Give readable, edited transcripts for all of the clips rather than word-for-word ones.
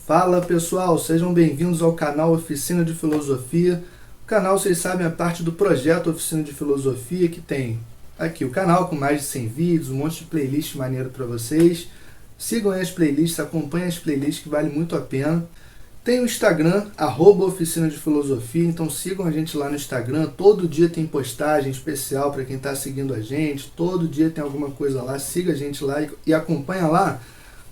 Fala pessoal, sejam bem-vindos ao canal Oficina de Filosofia. O canal, vocês sabem, é parte do projeto Oficina de Filosofia, que tem aqui o canal com mais de 100 vídeos, um monte de playlist maneiro para vocês. Sigam aí as playlists, acompanhem as playlists que vale muito a pena. Tem o Instagram, @Oficina de Filosofia, então sigam a gente lá no Instagram. Todo dia tem postagem especial para quem está seguindo a gente, todo dia tem alguma coisa lá, siga a gente lá e acompanha lá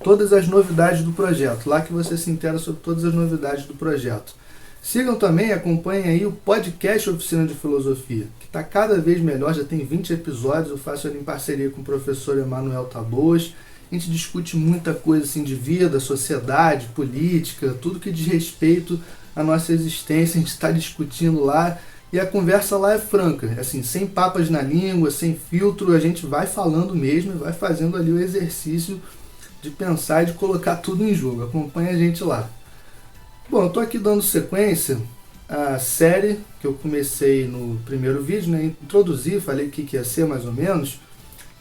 todas as novidades do projeto, lá que você se inteira sobre todas as novidades do projeto. Sigam também, acompanhem aí o podcast Oficina de Filosofia, que está cada vez melhor, já tem 20 episódios, eu faço ele em parceria com o professor Emanuel Taboas. A gente discute muita coisa assim de vida, sociedade, política, tudo que diz respeito à nossa existência, a gente está discutindo lá e a conversa lá é franca, assim, sem papas na língua, sem filtro, a gente vai falando mesmo e vai fazendo ali o exercício de pensar e de colocar tudo em jogo. Acompanha a gente lá. Bom, eu estou aqui dando sequência à série que eu comecei no primeiro vídeo, né? Introduzi, falei o que ia ser mais ou menos,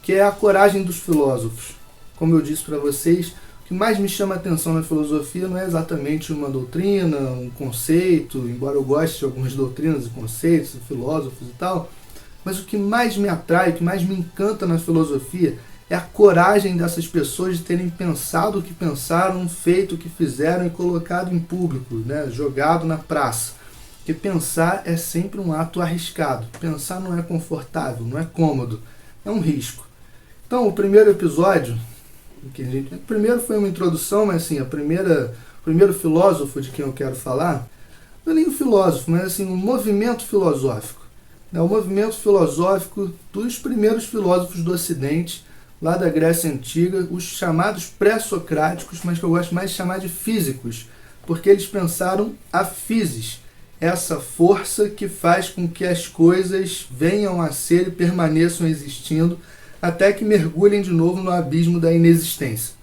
que é a coragem dos filósofos. Como eu disse para vocês, o que mais me chama a atenção na filosofia não é exatamente uma doutrina, um conceito, embora eu goste de algumas doutrinas e conceitos, filósofos e tal, mas o que mais me atrai, o que mais me encanta na filosofia é a coragem dessas pessoas de terem pensado o que pensaram, feito o que fizeram e colocado em público, né? Jogado na praça. Porque pensar é sempre um ato arriscado. Pensar não é confortável, não é cômodo, é um risco. Então, o primeiro episódio, o primeiro foi uma introdução, mas assim, o primeiro filósofo de quem eu quero falar, não é nem um filósofo, mas assim, um movimento filosófico. É o movimento filosófico dos primeiros filósofos do Ocidente, lá da Grécia Antiga, os chamados pré-socráticos, mas que eu gosto mais de chamar de físicos, porque eles pensaram a physis, essa força que faz com que as coisas venham a ser e permaneçam existindo, até que mergulhem de novo no abismo da inexistência.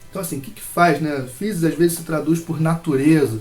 Então assim, o que faz, né? Physis às vezes se traduz por natureza,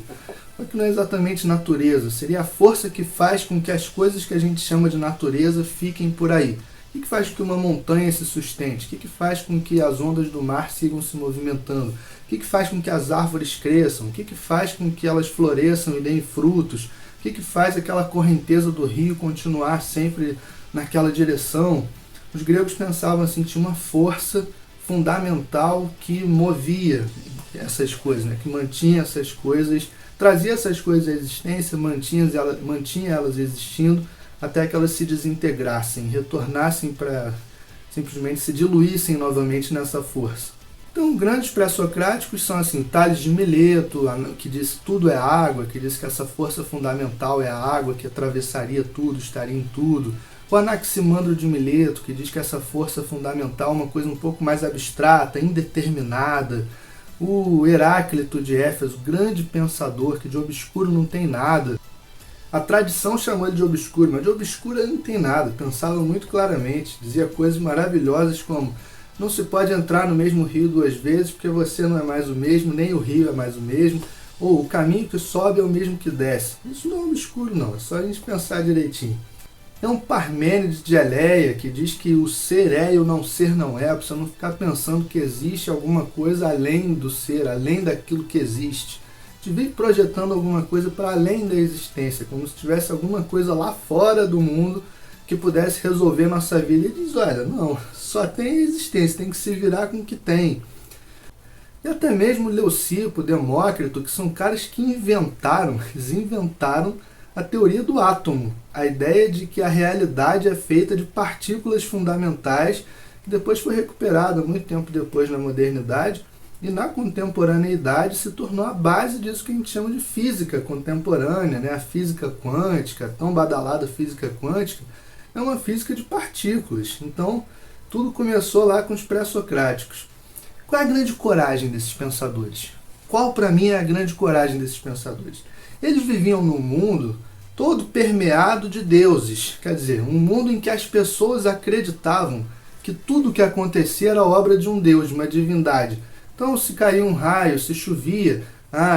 só que não é exatamente natureza, seria a força que faz com que as coisas que a gente chama de natureza fiquem por aí. O que faz com que uma montanha se sustente? O que faz com que as ondas do mar sigam se movimentando? O que faz com que as árvores cresçam? O que faz com que elas floresçam e deem frutos? O que faz aquela correnteza do rio continuar sempre naquela direção? Os gregos pensavam assim, tinha uma força fundamental que movia essas coisas, né? Que mantinha essas coisas, trazia essas coisas à existência, mantinha elas existindo, até que elas se desintegrassem, retornassem para simplesmente se diluíssem novamente nessa força. Então, grandes pré-socráticos são assim, Tales de Mileto, que disse que tudo é água, que disse que essa força fundamental é a água, que atravessaria tudo, estaria em tudo. O Anaximandro de Mileto, que diz que essa força fundamental é uma coisa um pouco mais abstrata, indeterminada. O Heráclito de Éfeso, grande pensador, que de obscuro não tem nada. A tradição chamou ele de obscuro, mas de obscuro ele não tem nada, pensava muito claramente, dizia coisas maravilhosas como: não se pode entrar no mesmo rio duas vezes porque você não é mais o mesmo, nem o rio é mais o mesmo, ou o caminho que sobe é o mesmo que desce. Isso não é obscuro não, é só a gente pensar direitinho. É um Parmênides de Eleia que diz que o ser é e o não ser não é, para você não ficar pensando que existe alguma coisa além do ser, além daquilo que existe. De vir projetando alguma coisa para além da existência, como se tivesse alguma coisa lá fora do mundo que pudesse resolver nossa vida. E diz, olha, não, só tem existência, tem que se virar com o que tem. E até mesmo Leucipo, Demócrito, que são caras que inventaram a teoria do átomo, a ideia de que a realidade é feita de partículas fundamentais, que depois foi recuperada muito tempo depois na modernidade, e na contemporaneidade se tornou a base disso que a gente chama de física contemporânea, né? A física quântica, tão badalada física quântica, é uma física de partículas. Então, tudo começou lá com os pré-socráticos. Qual é a grande coragem desses pensadores? Qual, para mim, é a grande coragem desses pensadores? Eles viviam num mundo todo permeado de deuses, quer dizer, um mundo em que as pessoas acreditavam que tudo que acontecia era obra de um deus, de uma divindade. Então, se caía um raio, se chovia,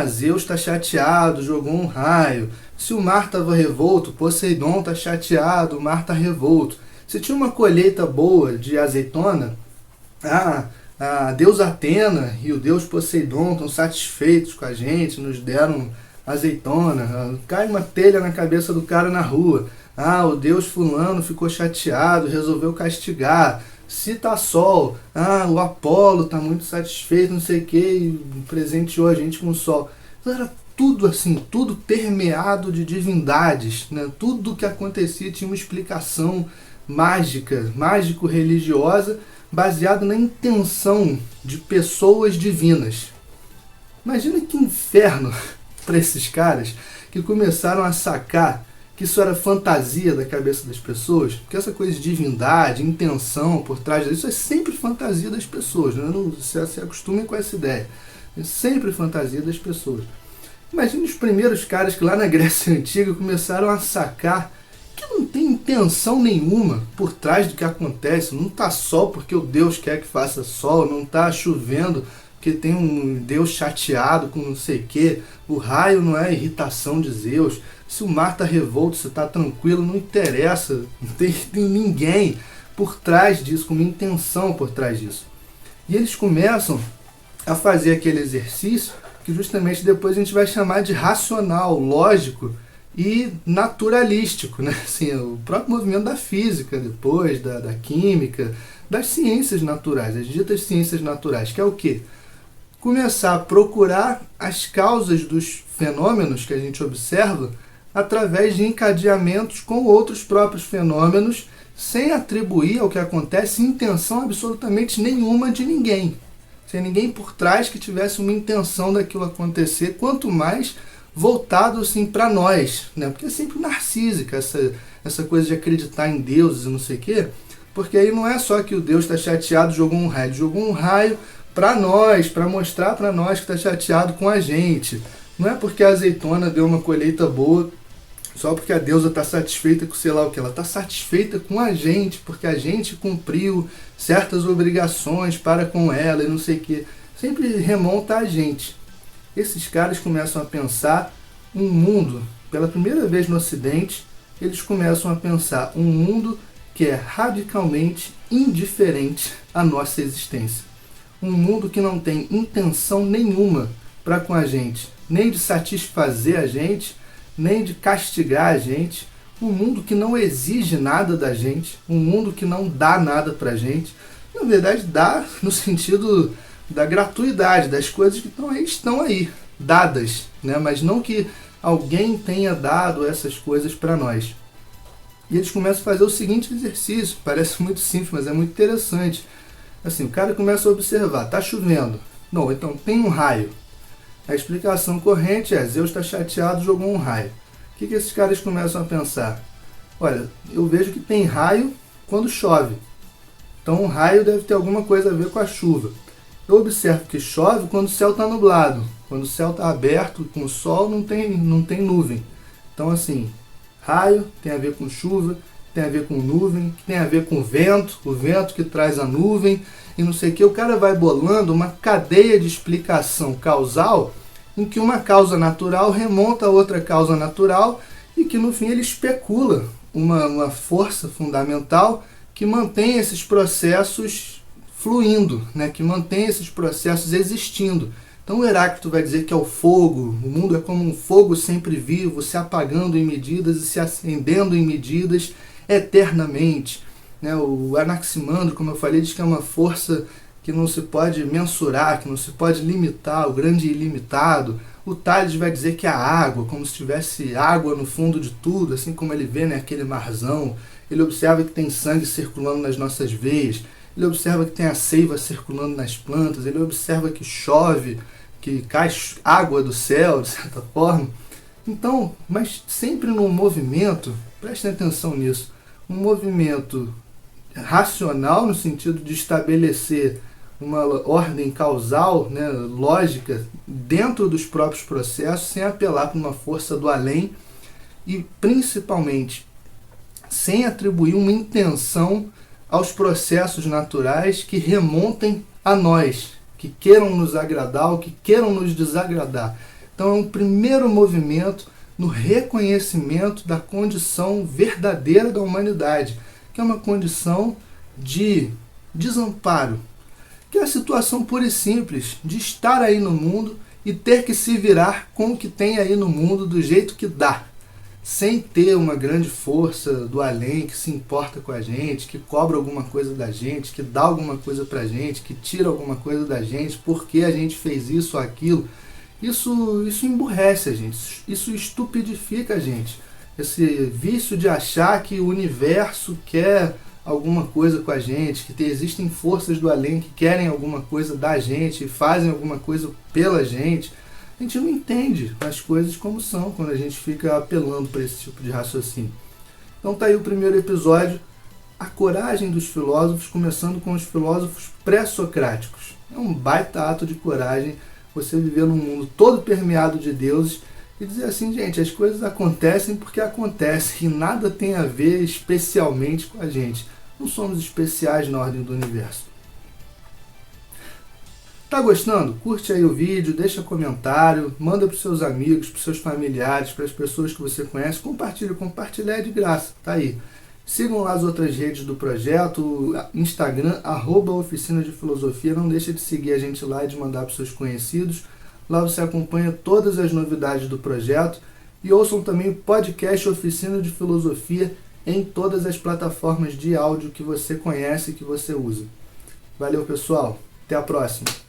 Zeus está chateado, jogou um raio. Se o mar estava revolto, Poseidon está chateado, o mar está revolto. Se tinha uma colheita boa de azeitona, a deusa Atena e o deus Poseidon estão satisfeitos com a gente, nos deram azeitona, cai uma telha na cabeça do cara na rua. Ah, o deus fulano ficou chateado, resolveu castigar. Se tá sol, o Apolo tá muito satisfeito, não sei o que, e presenteou a gente com o sol. Então era tudo assim, tudo permeado de divindades, né? Tudo que acontecia tinha uma explicação mágica, mágico-religiosa, baseado na intenção de pessoas divinas. Imagina que inferno para esses caras que começaram a sacar que isso era fantasia da cabeça das pessoas, porque essa coisa de divindade, intenção por trás disso é sempre fantasia das pessoas, né? Não se acostumem com essa ideia. É sempre fantasia das pessoas. Imagina os primeiros caras que lá na Grécia Antiga começaram a sacar que não tem intenção nenhuma por trás do que acontece. Não está sol porque o Deus quer que faça sol, não está chovendo porque tem um Deus chateado com não sei o que. O raio não é irritação de Zeus. Se o mar está revolto, se está tranquilo, não interessa. Não tem ninguém por trás disso, com uma intenção por trás disso. E eles começam a fazer aquele exercício que justamente depois a gente vai chamar de racional, lógico e naturalístico, né? Assim, o próprio movimento da física depois, da química, das ciências naturais, as ditas ciências naturais, que é o quê? Começar a procurar as causas dos fenômenos que a gente observa através de encadeamentos com outros próprios fenômenos, sem atribuir ao que acontece intenção absolutamente nenhuma de ninguém. Sem ninguém por trás que tivesse uma intenção daquilo acontecer, quanto mais voltado assim para nós, né? Porque é sempre narcísica essa coisa de acreditar em deuses e não sei o quê, porque aí não é só que o Deus está chateado e jogou um raio, ele jogou um raio para nós, para mostrar para nós que está chateado com a gente. Não é porque a azeitona deu uma colheita boa, só porque a deusa está satisfeita com sei lá o que, ela está satisfeita com a gente, porque a gente cumpriu certas obrigações para com ela e não sei o que. Sempre remonta a gente. Esses caras começam a pensar um mundo, pela primeira vez no Ocidente, eles começam a pensar um mundo que é radicalmente indiferente à nossa existência. Um mundo que não tem intenção nenhuma para com a gente, nem de satisfazer a gente, nem de castigar a gente, um mundo que não exige nada da gente, um mundo que não dá nada pra gente. Na verdade, dá no sentido da gratuidade, das coisas que estão aí, dadas, né? Mas não que alguém tenha dado essas coisas para nós. E eles começam a fazer o seguinte exercício, parece muito simples, mas é muito interessante. Assim, o cara começa a observar, tá chovendo, não, então tem um raio. A explicação corrente é, Zeus está chateado, jogou um raio. O que esses caras começam a pensar? Olha, eu vejo que tem raio quando chove. Então o raio deve ter alguma coisa a ver com a chuva. Eu observo que chove quando o céu está nublado. Quando o céu está aberto com o sol, não tem nuvem. Então assim, raio tem a ver com chuva, tem a ver com nuvem, tem a ver com vento, o vento que traz a nuvem e não sei o que. O cara vai bolando uma cadeia de explicação causal em que uma causa natural remonta a outra causa natural e que no fim ele especula uma força fundamental que mantém esses processos fluindo, né? Que mantém esses processos existindo. Então o Heráclito vai dizer que é o fogo, o mundo é como um fogo sempre vivo, se apagando em medidas e se acendendo em medidas eternamente. Né? O Anaximandro, como eu falei, diz que é uma força que não se pode mensurar, que não se pode limitar, o grande ilimitado. O Tales vai dizer que é a água, como se tivesse água no fundo de tudo, assim como ele vê, né, aquele marzão. Ele observa que tem sangue circulando nas nossas veias, ele observa que tem a seiva circulando nas plantas, ele observa que chove, que cai água do céu, de certa forma. Então, mas sempre num movimento, prestem atenção nisso, um movimento racional no sentido de estabelecer uma ordem causal, né, lógica, dentro dos próprios processos, sem apelar para uma força do além e, principalmente, sem atribuir uma intenção aos processos naturais que remontem a nós, que queiram nos agradar ou que queiram nos desagradar. Então é um primeiro movimento no reconhecimento da condição verdadeira da humanidade, que é uma condição de desamparo, Porque é a situação pura e simples de estar aí no mundo e ter que se virar com o que tem aí no mundo do jeito que dá, sem ter uma grande força do além que se importa com a gente, que cobra alguma coisa da gente, que dá alguma coisa pra gente, que tira alguma coisa da gente, porque a gente fez isso ou aquilo. Isso emburrece a gente, isso estupidifica a gente. Esse vício de achar que o universo quer alguma coisa com a gente, que existem forças do além que querem alguma coisa da gente, fazem alguma coisa pela gente. A gente não entende as coisas como são quando a gente fica apelando para esse tipo de raciocínio. Então tá aí o primeiro episódio, a coragem dos filósofos, começando com os filósofos pré-socráticos. É um baita ato de coragem você viver num mundo todo permeado de deuses e dizer assim, gente, as coisas acontecem porque acontecem e nada tem a ver especialmente com a gente. Não somos especiais na ordem do universo. Tá gostando? Curte aí o vídeo, deixa comentário, manda para os seus amigos, para os seus familiares, para as pessoas que você conhece, compartilha é de graça, tá aí. Sigam lá as outras redes do projeto, Instagram, @Oficina de Filosofia, não deixa de seguir a gente lá e de mandar para os seus conhecidos. Lá você acompanha todas as novidades do projeto e ouçam também o podcast Oficina de Filosofia em todas as plataformas de áudio que você conhece e que você usa. Valeu, pessoal. Até a próxima.